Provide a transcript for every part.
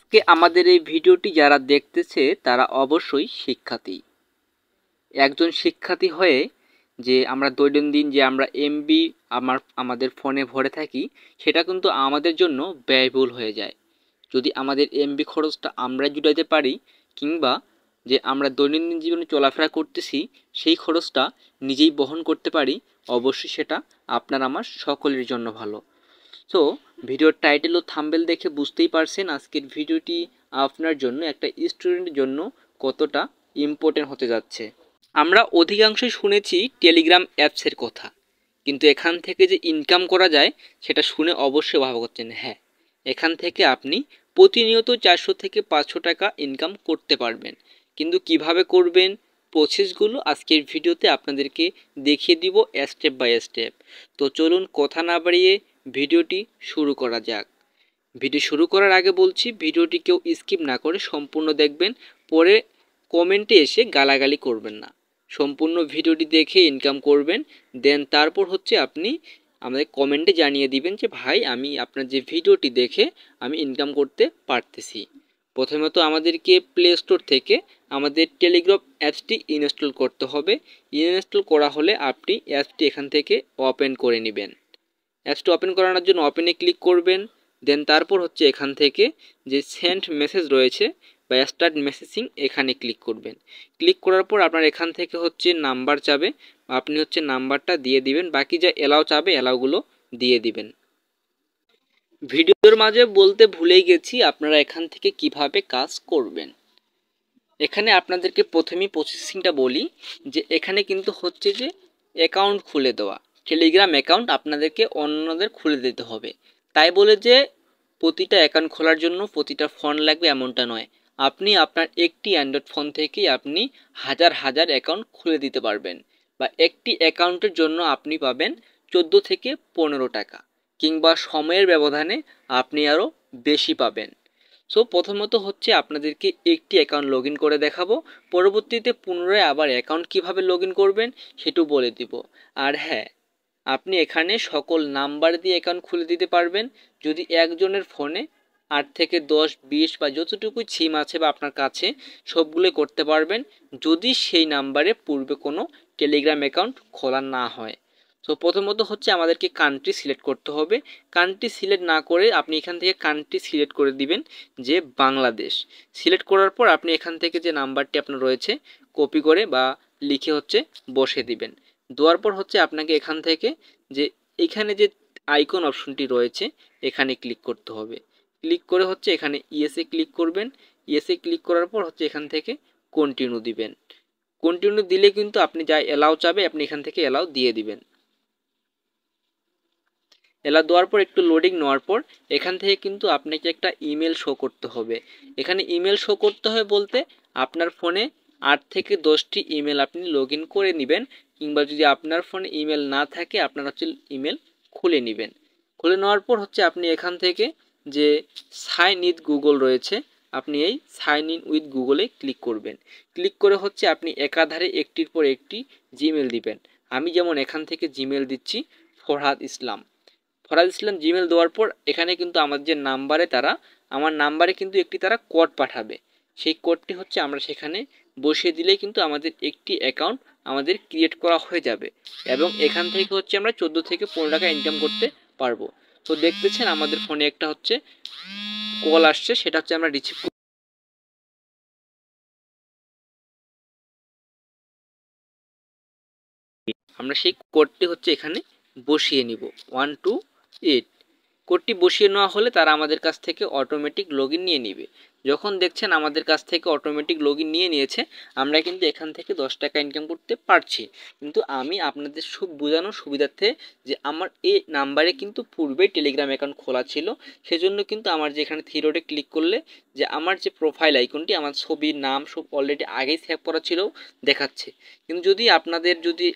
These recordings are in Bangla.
আজকে আমাদের এই ভিডিওটি যারা দেখতেছে তারা অবশ্যই শিক্ষার্থী। একজন শিক্ষার্থী হয়ে যে আমরা দৈনন্দিন যে আমরা এমবি আমাদের ফোনে ভরে থাকি, সেটা কিন্তু আমাদের জন্য ব্যয়বহুল হয়ে যায়। যদি আমাদের এমবি খরচটা আমরা জুটাইতে পারি, কিংবা যে আমরা দৈনন্দিন জীবনে চলাফেরা করতেছি সেই খরচটা নিজেই বহন করতে পারি, অবশ্যই সেটা আপনার আমার সকলের জন্য ভালো। তো ভিডিওর টাইটেল ও থাম্বনেল দেখে বুঝতেই পারছেন আজকের ভিডিওটি আপনার জন্য, একটা স্টুডেন্টের জন্য কতটা ইম্পর্টেন্ট হতে যাচ্ছে। আমরা অধিকাংশই শুনেছি টেলিগ্রাম অ্যাপসের কথা, কিন্তু এখান থেকে যে ইনকাম করা যায় সেটা শুনে অবশ্যই ভাবা করছেন। হ্যাঁ, এখান থেকে আপনি প্রতিনিয়ত 400 থেকে 500 টাকা ইনকাম করতে পারবেন। কিন্তু কিভাবে করবেন, প্রসেসগুলো আজকের ভিডিওতে আপনাদেরকে দেখিয়ে দিব স্টেপ বাই স্টেপ। তো চলুন কথা না বাড়িয়ে ভিডিওটি শুরু করা যাক। ভিডিও শুরু করার আগে বলছি, ভিডিওটি কেউ স্কিপ না করে সম্পূর্ণ দেখবেন, পরে কমেন্টে এসে গালাগালি করবেন না। সম্পূর্ণ ভিডিওটি দেখে ইনকাম করবেন, দেন তারপর হচ্ছে আপনি আমাদের কমেন্টে জানিয়ে দিবেন যে ভাই আমি আপনার যে ভিডিওটি দেখে আমি ইনকাম করতে পারতেছি। প্রথমত আমাদেরকে প্লে স্টোর থেকে আমাদের টেলিগ্রাম অ্যাপসটি ইনস্টল করতে হবে। ইনস্টল করা হলে আপনি অ্যাপসটি এখান থেকে ওপেন করে নেবেন। অ্যাপসটি ওপেন করানোর জন্য ওপেনে ক্লিক করবেন, দেন তারপর হচ্ছে এখান থেকে যে সেন্ড মেসেজ রয়েছে বা স্টার্ট মেসেজিং, এখানে ক্লিক করবেন। ক্লিক করার পর আপনার এখান থেকে হচ্ছে নাম্বার চাবে, আপনি হচ্ছে নাম্বারটা দিয়ে দিবেন, বাকি যা এলাও চাবে এলাওগুলো দিয়ে দিবেন। ভিডিওর মাঝে বলতে ভুলেই গেছি আপনারা এখান থেকে কিভাবে কাজ করবেন। এখানে আপনাদেরকে প্রথমেই প্রসেসিংটা বলি, যে এখানে কিন্তু হচ্ছে যে অ্যাকাউন্ট খুলে দেওয়া, টেলিগ্রাম অ্যাকাউন্ট আপনাদেরকে অন্যদের খুলে দিতে হবে। তাই বলে যে প্রতিটা অ্যাকাউন্ট খোলার জন্য প্রতিটা ফোন লাগবে এমনটা নয়। আপনি আপনার একটি অ্যান্ড্রয়েড ফোন থেকেই আপনি হাজার হাজার অ্যাকাউন্ট খুলে দিতে পারবেন, বা একটি অ্যাকাউন্টের জন্য আপনি পাবেন 14 থেকে 15 টাকা, কিংবা সময়ের ব্যবধানে আপনি আরও বেশি পাবেন। সো প্রথমত হচ্ছে আপনাদেরকে একটি অ্যাকাউন্ট লগ করে দেখাবো, পরবর্তীতে পুনরায় আবার অ্যাকাউন্ট কিভাবে লগ করবেন সেটাও বলে দিব। আর হ্যাঁ, আপনি এখানে সকল নাম্বার দিয়ে অ্যাকাউন্ট খুলে দিতে পারবেন। যদি একজনের ফোনে 8 থেকে 10, 20 বা যতটুকু সিম আছে বা আপনার কাছে সবগুলো করতে পারবেন, যদি সেই নাম্বারে পূর্বে কোনো টেলিগ্রাম অ্যাকাউন্ট খোলা না হয়। তো প্রথমত হচ্ছে আমাদেরকে কান্ট্রি সিলেক্ট করতে হবে। কান্ট্রি সিলেক্ট না করে আপনি এখান থেকে কান্ট্রি সিলেক্ট করে দিবেন যে বাংলাদেশ। সিলেক্ট করার পর আপনি এখান থেকে যে নাম্বারটি আপনার রয়েছে কপি করে বা লিখে হচ্ছে বসে দিবেন। দেওয়ার পর হচ্ছে আপনাকে এখান থেকে যে এখানে যে আইকন অপশনটি রয়েছে এখানে ক্লিক করতে হবে। ক্লিক করে হচ্ছে এখানে ইয়েসে ক্লিক করবেন। ইয়েসে ক্লিক করার পর হচ্ছে এখান থেকে কন্টিনিউ দিবেন। কন্টিনিউ দিলে কিন্তু আপনি যা এলাও চাবে আপনি এখান থেকে এলাও দিয়ে দিবেন। এলা দেওয়ার পর একটু লোডিং নেওয়ার পর এখান থেকে কিন্তু আপনাকে একটা ইমেল শো করতে হবে। এখানে ইমেল শো করতে হবে বলতে আপনার ফোনে 8 থেকে 10টি ইমেল আপনি লগ করে নেবেন, কিংবা যদি আপনার ফোনে ইমেল না থাকে আপনার হচ্ছে ইমেল খুলে নেবেন। খুলে নেওয়ার পর হচ্ছে আপনি এখান থেকে যে সাইন উইথ গুগল রয়েছে, আপনি এই সাইন ইন উইথ গুগলে ক্লিক করবেন। ক্লিক করে হচ্ছে আপনি একাধারে একটির পর একটি জিমেল দিবেন। আমি যেমন এখান থেকে জিমেল দিচ্ছি ফরহাদ ইসলাম। ফরহাদ ইসলাম জিমেল দেওয়ার পর এখানে কিন্তু আমার যে নাম্বারে আমার নাম্বারে কিন্তু একটি তারা কোড পাঠাবে। সেই কোডটি হচ্ছে আমরা সেখানে বসিয়ে দিলেই কিন্তু আমাদের একটি অ্যাকাউন্ট আমাদের ক্রিয়েট করা হয়ে যাবে, এবং এখান থেকে হচ্ছে আমরা 14 থেকে 15 টাকা ইনকাম করতে পারবো। তো দেখতেছেন আমাদের ফোনে একটা হচ্ছে কল আসছে, সেটা হচ্ছে আমরা রিসিভ। আমরা সেই কোডটি হচ্ছে এখানে বসিয়ে নিব 128। কোডটি বসিয়ে নেওয়া হলে তারা আমাদের কাছ থেকে অটোমেটিক লগ নিয়ে নেবে। যখন দেখছেন আমাদের কাছ থেকে অটোমেটিক লগ নিয়ে নিয়েছে, আমরা কিন্তু এখান থেকে 10 টাকা ইনকাম করতে পারছি। কিন্তু আমি আপনাদের বোঝানোর সুবিধার্থে যে আমার এই নাম্বারে কিন্তু পূর্বে টেলিগ্রাম অ্যাকাউন্ট খোলা ছিল, সেজন্য কিন্তু আমার যে এখানে থ্রি ডটে ক্লিক করলে যে আমার যে প্রোফাইল আইকনটি, আমার ছবির নাম সব অলরেডি আগেই সেভ করা ছিল দেখাচ্ছে। কিন্তু যদি আপনাদের যদি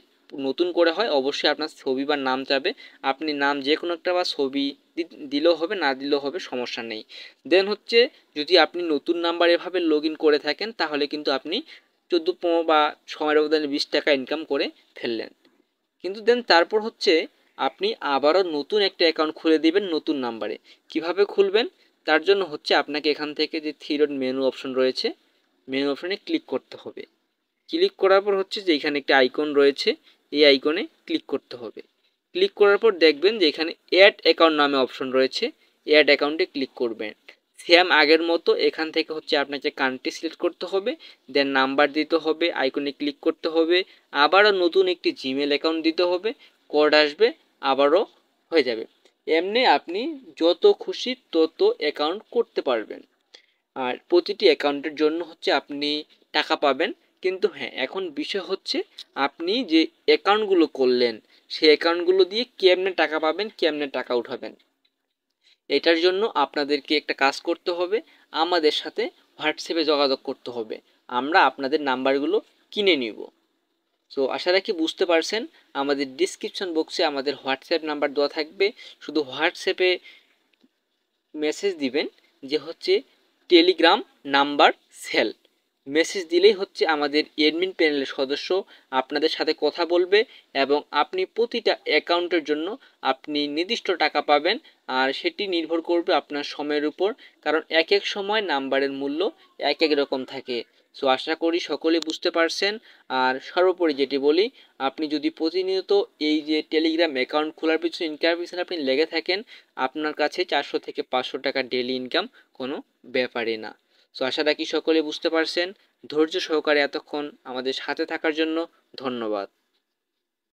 নতুন করে হয় অবশ্যই আপনার ছবি বা নাম চাবে, আপনি নাম যে কোনো একটা বা ছবি দিলেও হবে, না দিলেও হবে, সমস্যা নেই। দেন হচ্ছে যদি আপনি নতুন নাম্বার এভাবে লগ করে থাকেন তাহলে কিন্তু আপনি 14 বা সময়ের ব্যবধানে 20 টাকা ইনকাম করে ফেললেন। কিন্তু দেন তারপর হচ্ছে আপনি আবারও নতুন একটা অ্যাকাউন্ট খুলে দিবেন নতুন নাম্বারে। কিভাবে খুলবেন, তার জন্য হচ্ছে আপনাকে এখান থেকে যে থ্রি ডট মেনু অপশন রয়েছে, মেনু অপশনে ক্লিক করতে হবে। ক্লিক করার পর হচ্ছে যে এখানে একটা আইকন রয়েছে, এই আইকনে ক্লিক করতে হবে। ক্লিক করার পর দেখবেন যে এখানে অ্যাড অ্যাকাউন্ট নামে অপশন রয়েছে, অ্যাড অ্যাকাউন্টে ক্লিক করবেন। সেম আগের মতো এখান থেকে হচ্ছে আপনাকে কান্ট্রি সিলেক্ট করতে হবে, দেন নাম্বার দিতে হবে, আইকনে ক্লিক করতে হবে, আবারও নতুন একটি জিমেল অ্যাকাউন্ট দিতে হবে, কোড আসবে, আবারও হয়ে যাবে। এমনি আপনি যত খুশি তত অ্যাকাউন্ট করতে পারবেন। আর প্রতিটি অ্যাকাউন্টের জন্য হচ্ছে আপনি টাকা পাবেন। কিন্তু হ্যাঁ, এখন বিষয় হচ্ছে আপনি যে অ্যাকাউন্টগুলো করলেন সেই অ্যাকাউন্টগুলো দিয়ে কেমনে টাকা পাবেন, কেমনে টাকা উঠাবেন। এটার জন্য আপনাদেরকে একটা কাজ করতে হবে, আমাদের সাথে হোয়াটসঅ্যাপে যোগাযোগ করতে হবে, আমরা আপনাদের নাম্বারগুলো কিনে নিব। সো আশা রাখি বুঝতে পারছেন। আমাদের ডিসক্রিপশন বক্সে আমাদের হোয়াটসঅ্যাপ নাম্বার দেওয়া থাকবে, শুধু হোয়াটসঅ্যাপে মেসেজ দিবেন যে হচ্ছে টেলিগ্রাম নাম্বার সেল। মেসেজ দিলেই হচ্ছে আমাদের এডমিন প্যানেলের সদস্য আপনাদের সাথে কথা বলবে এবং আপনি প্রতিটা অ্যাকাউন্টের জন্য আপনি নির্দিষ্ট টাকা পাবেন। আর সেটি নির্ভর করবে আপনার সময়ের উপর, কারণ এক এক সময় নাম্বারের মূল্য এক এক রকম থাকে। সো আশা করি সকলে বুঝতে পারছেন। আর সর্বোপরি যেটি বলি, আপনি যদি প্রতিনিয়ত এই যে টেলিগ্রাম অ্যাকাউন্ট খোলার পিছনে ইনকামের পিছনে আপনি লেগে থাকেন, আপনার কাছে 400 থেকে 500 টাকা ডেইলি ইনকাম কোনো ব্যাপারই না। সো আশা রাখি সকলে বুঝতে পারছেন। ধৈর্য সহকারে এতক্ষণ আমাদের সাথে থাকার জন্য ধন্যবাদ।